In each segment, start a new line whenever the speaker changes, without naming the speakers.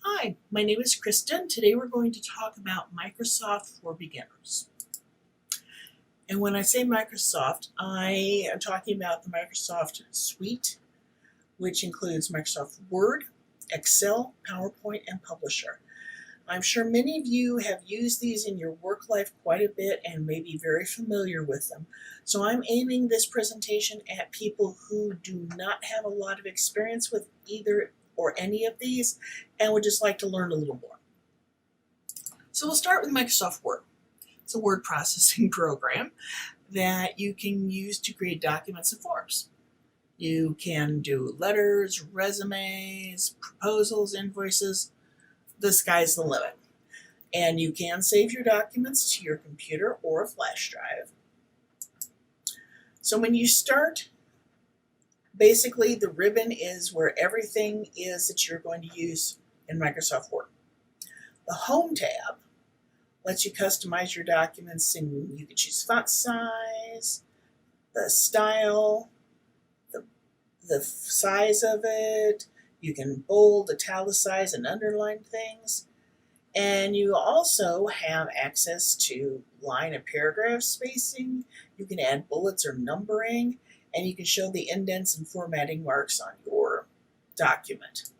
Hi, my name is Krista, and today we're going to talk about Microsoft for beginners. And when I say Microsoft, I am talking about the Microsoft Suite, which includes Microsoft Word, Excel, PowerPoint, and Publisher. I'm sure many of you have used these in your work life quite a bit and may be very familiar with them. So I'm aiming this presentation at people who do not have a lot of experience with either or any of these and would just like to learn a little more. So we'll start with Microsoft Word. It's a word processing program that you can use to create documents and forms. You can do letters, resumes, proposals, invoices. The sky's the limit. And you can save your documents to your computer or a flash drive. So when you start, basically the ribbon is where everything is that you're going to use in Microsoft Word. The Home tab lets you customize your documents, and you can choose font size, the style, the size of it. You can bold, italicize, and underline things. And you also have access to line and paragraph spacing. You can add bullets or numbering, and you can show the indents and formatting marks on your document.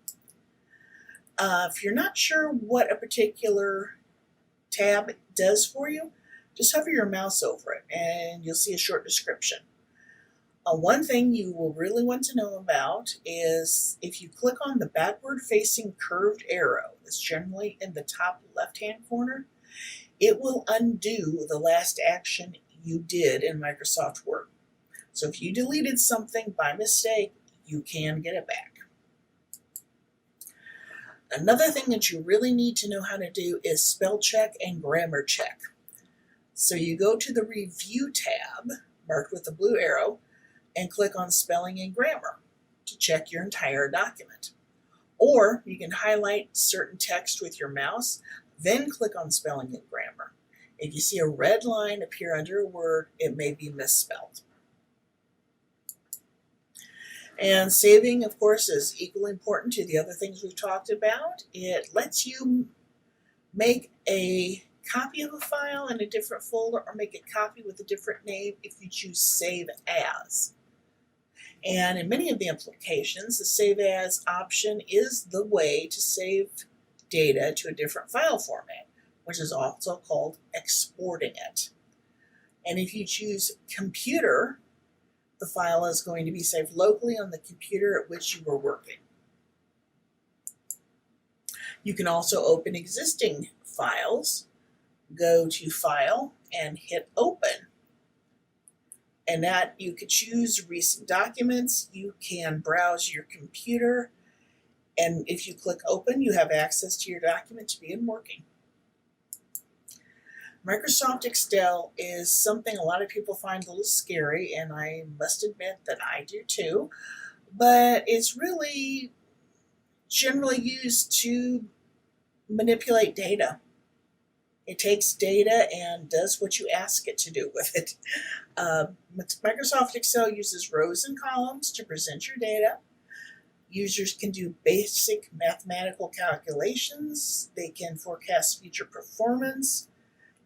If you're not sure what a particular tab does for you, just hover your mouse over it and you'll see a short description. One thing you will really want to know about is if you click on the backward facing curved arrow that's generally in the top left hand corner, it will undo the last action you did in Microsoft Word. So if you deleted something by mistake, you can get it back. Another thing that you really need to know how to do is spell check and grammar check. So you go to the Review tab, marked with the blue arrow, and click on Spelling and Grammar to check your entire document. Or you can highlight certain text with your mouse, then click on Spelling and Grammar. If you see a red line appear under a word, it may be misspelled. And saving, of course, is equally important to the other things we've talked about. It lets you make a copy of a file in a different folder or make a copy with a different name if you choose Save As. And in many of the applications, the Save As option is the way to save data to a different file format, which is also called exporting it. And if you choose Computer, the file is going to be saved locally on the computer at which you were working. You can also open existing files, go to File, and hit Open. And that you could choose recent documents, you can browse your computer, and if you click Open, you have access to your document to begin working. Microsoft Excel is something a lot of people find a little scary, and I must admit that I do too, but it's really generally used to manipulate data. It takes data and does what you ask it to do with it. Microsoft Excel uses rows and columns to present your data. Users can do basic mathematical calculations. They can forecast future performance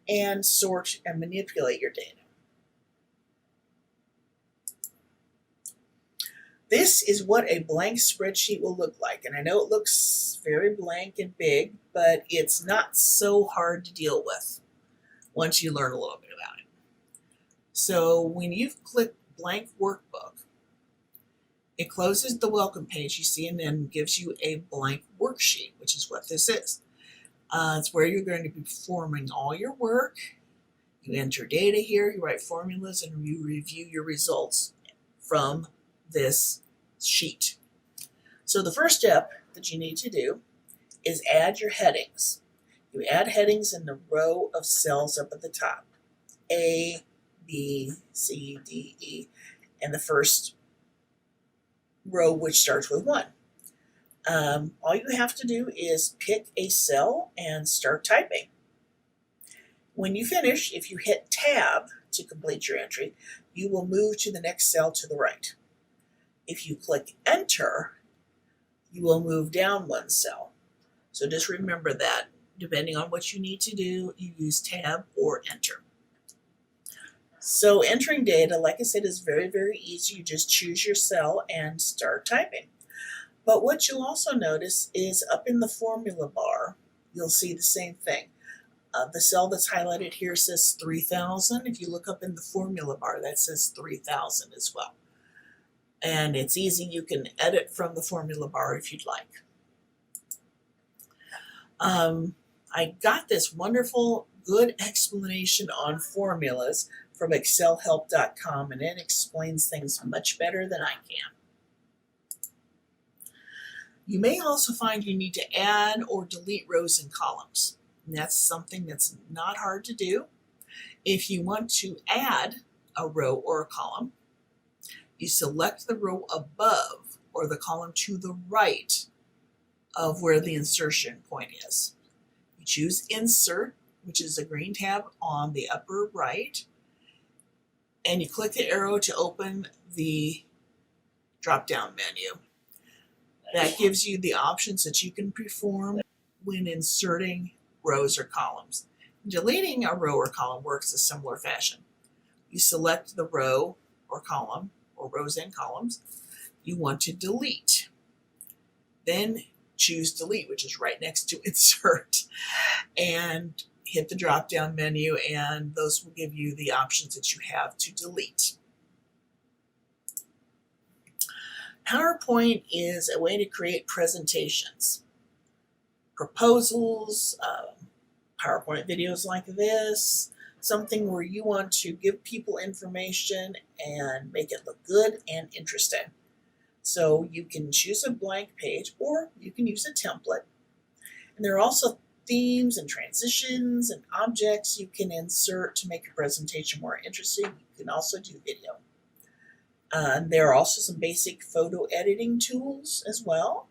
and sort and manipulate your data. This is what a blank spreadsheet will look like. And I know it looks very blank and big, but it's not so hard to deal with once you learn a little bit about it. So when you've clicked Blank Workbook, it closes the welcome page you see and then gives you a blank worksheet, which is what this is. It's where you're going to be performing all your work. You enter data here, you write formulas, and you review your results from this sheet. So the first step that you need to do is add your headings. You add headings in the row of cells up at the top. A, B, C, D, E, and the first row which starts with 1. All you have to do is pick a cell and start typing. When you finish, if you hit Tab to complete your entry, you will move to the next cell to the right. If you click Enter, you will move down one cell. So just remember that. Depending on what you need to do, you use Tab or Enter. So entering data, like I said, is very, very easy. You just choose your cell and start typing. But what you'll also notice is up in the formula bar, you'll see the same thing. The cell that's highlighted here says 3000. If you look up in the formula bar, that says 3000 as well. And it's easy. You can edit from the formula bar if you'd like. I got this wonderful, good explanation on formulas from excelhelp.com, and it explains things much better than I can. You may also find you need to add or delete rows and columns. And that's something that's not hard to do. If you want to add a row or a column, you select the row above or the column to the right of where the insertion point is. You choose Insert, which is a green tab on the upper right, and you click the arrow to open the drop-down menu. That gives you the options that you can perform when inserting rows or columns. Deleting a row or column works a similar fashion. You select the row or column, or rows and columns, you want to delete. Then choose Delete, which is right next to Insert, and hit the drop-down menu, and those will give you the options that you have to delete. PowerPoint is a way to create presentations, proposals, PowerPoint videos like this, something where you want to give people information and make it look good and interesting. So you can choose a blank page or you can use a template. And there are also themes and transitions and objects you can insert to make your presentation more interesting. You can also do video. There are also some basic photo editing tools as well.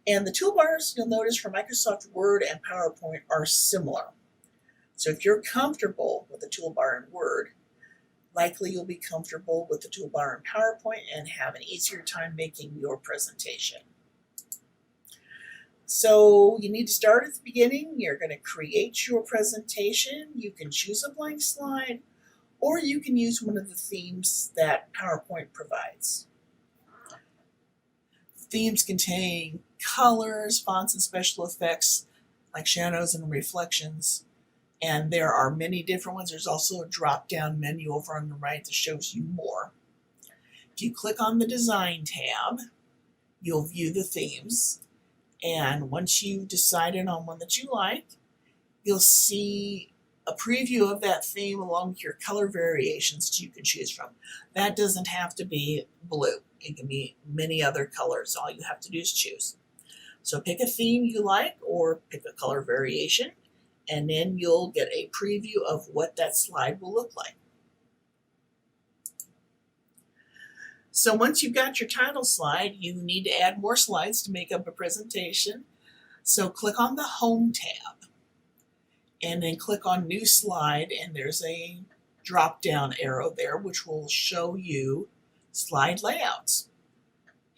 And the toolbars, you'll notice, for Microsoft Word and PowerPoint are similar. So if you're comfortable with the toolbar in Word, likely you'll be comfortable with the toolbar in PowerPoint and have an easier time making your presentation. So you need to start at the beginning. You're going to create your presentation. You can choose a blank slide, or you can use one of the themes that PowerPoint provides. Themes contain colors, fonts, and special effects like shadows and reflections. And there are many different ones. There's also a drop-down menu over on the right that shows you more. If you click on the Design tab, you'll view the themes. And once you've decided on one that you like, you'll see a preview of that theme along with your color variations that you can choose from. That doesn't have to be blue. It can be many other colors. All you have to do is choose. So pick a theme you like or pick a color variation, and then you'll get a preview of what that slide will look like. So once you've got your title slide, you need to add more slides to make up a presentation. So click on the Home tab and then click on New Slide, and there's a drop-down arrow there which will show you slide layouts.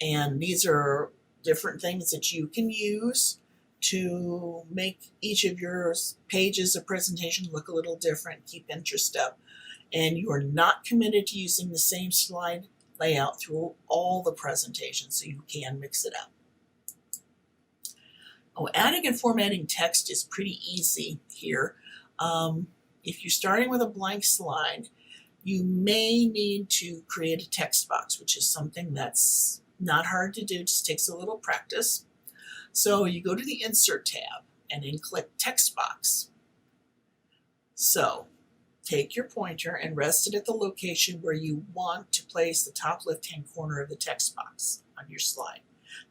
And these are different things that you can use to make each of your pages of presentation look a little different, keep interest up. And you are not committed to using the same slide layout through all the presentations, so you can mix it up. Oh, adding and formatting text is pretty easy here. If you're starting with a blank slide, you may need to create a text box, which is something that's not hard to do, just takes a little practice. So you go to the Insert tab and then click Text Box. So take your pointer and rest it at the location where you want to place the top left-hand corner of the text box on your slide.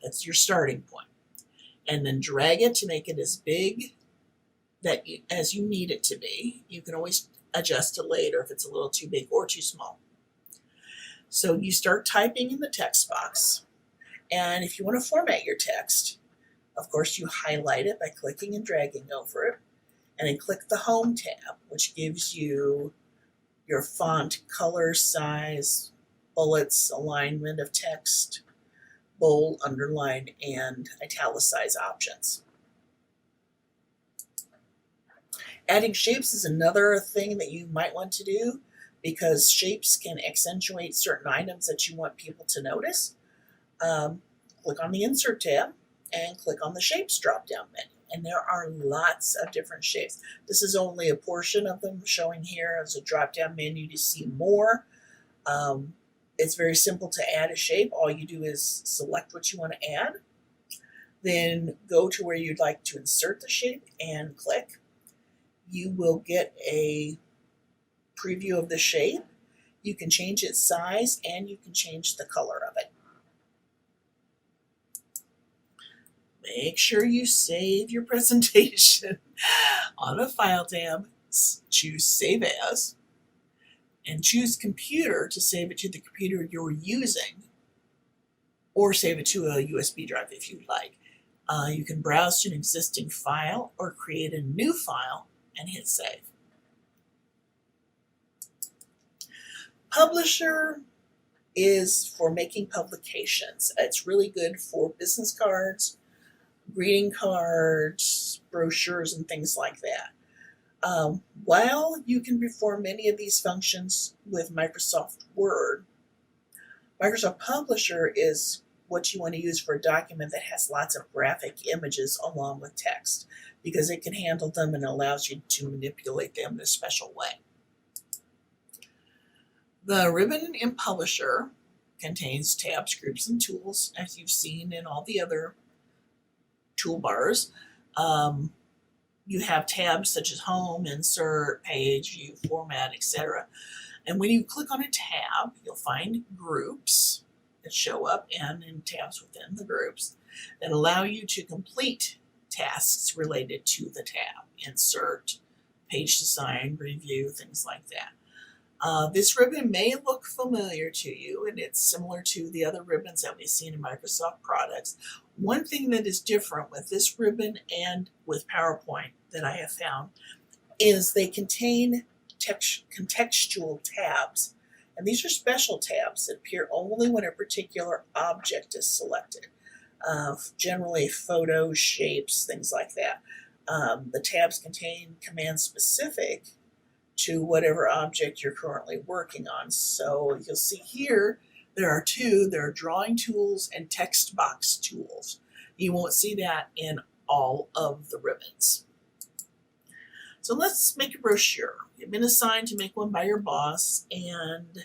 That's your starting point. And then drag it to make it as big as you need it to be. You can always adjust it later if it's a little too big or too small. So you start typing in the text box. And if you want to format your text, of course, you highlight it by clicking and dragging over it, and then click the Home tab, which gives you your font, color, size, bullets, alignment of text, bold, underline, and italicize options. Adding shapes is another thing that you might want to do because shapes can accentuate certain items that you want people to notice. Click on the Insert tab and click on the Shapes drop-down menu. And there are lots of different shapes. This is only a portion of them showing here as a drop-down menu to see more. It's very simple to add a shape. All you do is select what you want to add, then go to where you'd like to insert the shape and click. You will get a preview of the shape. You can change its size and you can change the color of it. Make sure you save your presentation on the File tab. Choose Save As and choose Computer to save it to the computer you're using, or save it to a USB drive if you'd like. You can browse to an existing file or create a new file and hit Save. Publisher is for making publications. It's really good for business cards, greeting cards, brochures, and things like that. While you can perform many of these functions with Microsoft Word, Microsoft Publisher is what you want to use for a document that has lots of graphic images along with text, because it can handle them and allows you to manipulate them in a special way. The ribbon in Publisher contains tabs, groups, and tools, as you've seen in all the other toolbars. You have tabs such as Home, Insert, Page, View, Format, etc. And when you click on a tab, you'll find groups that show up and in tabs within the groups that allow you to complete tasks related to the tab. Insert, page design, review, things like that. This ribbon may look familiar to you, and it's similar to the other ribbons that we've seen in Microsoft products. One thing that is different with this ribbon and with PowerPoint that I have found is they contain contextual tabs. And these are special tabs that appear only when a particular object is selected. Generally photos, shapes, things like that. The tabs contain commands specific to whatever object you're currently working on. So you'll see here, there are two. There are drawing tools and text box tools. You won't see that in all of the ribbons. So let's make a brochure. You've been assigned to make one by your boss, and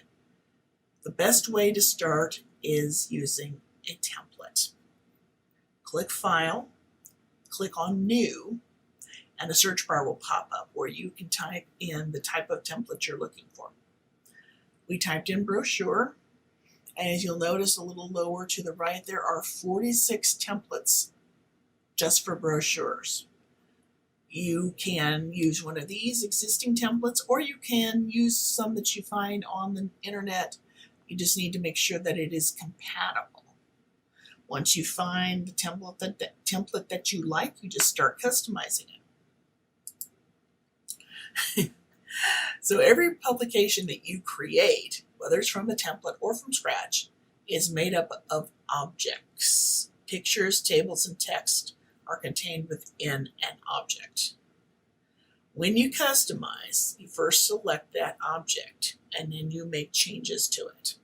the best way to start is using a template. Click File, click on New, and a search bar will pop up where you can type in the type of template you're looking for. We typed in brochure, and as you'll notice a little lower to the right, there are 46 templates just for brochures. You can use one of these existing templates, or you can use some that you find on the internet. You just need to make sure that it is compatible. Once you find the template that you like, you just start customizing it. So every publication that you create, whether it's from a template or from scratch, is made up of objects. Pictures, tables, and text are contained within an object. When you customize, you first select that object and then you make changes to it.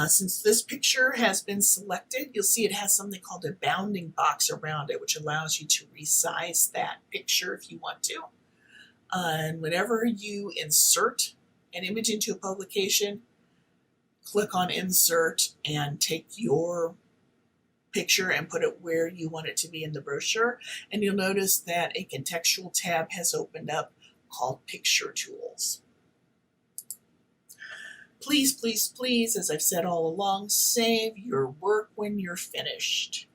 Since this picture has been selected, you'll see it has something called a bounding box around it, which allows you to resize that picture if you want to. And whenever you insert an image into a publication, click on Insert and take your picture and put it where you want it to be in the brochure. And you'll notice that a contextual tab has opened up called Picture Tools. Please, please, please, as I've said all along, save your work when you're finished.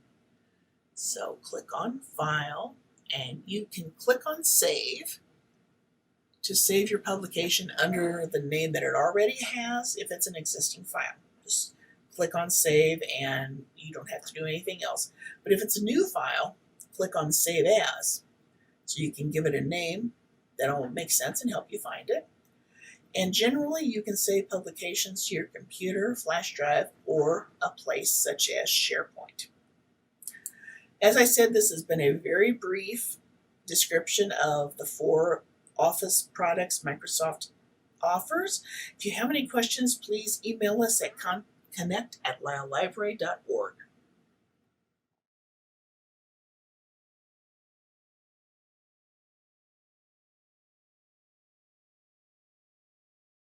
So click on File, and you can click on Save to save your publication under the name that it already has if it's an existing file. Just click on Save and you don't have to do anything else. But if it's a new file, click on Save As. So you can give it a name that'll make sense and help you find it. And generally you can save publications to your computer, flash drive, or a place such as SharePoint. As I said, this has been a very brief description of the 4 Office products Microsoft offers. If you have any questions, please email us at connect@lyelllibrary.org.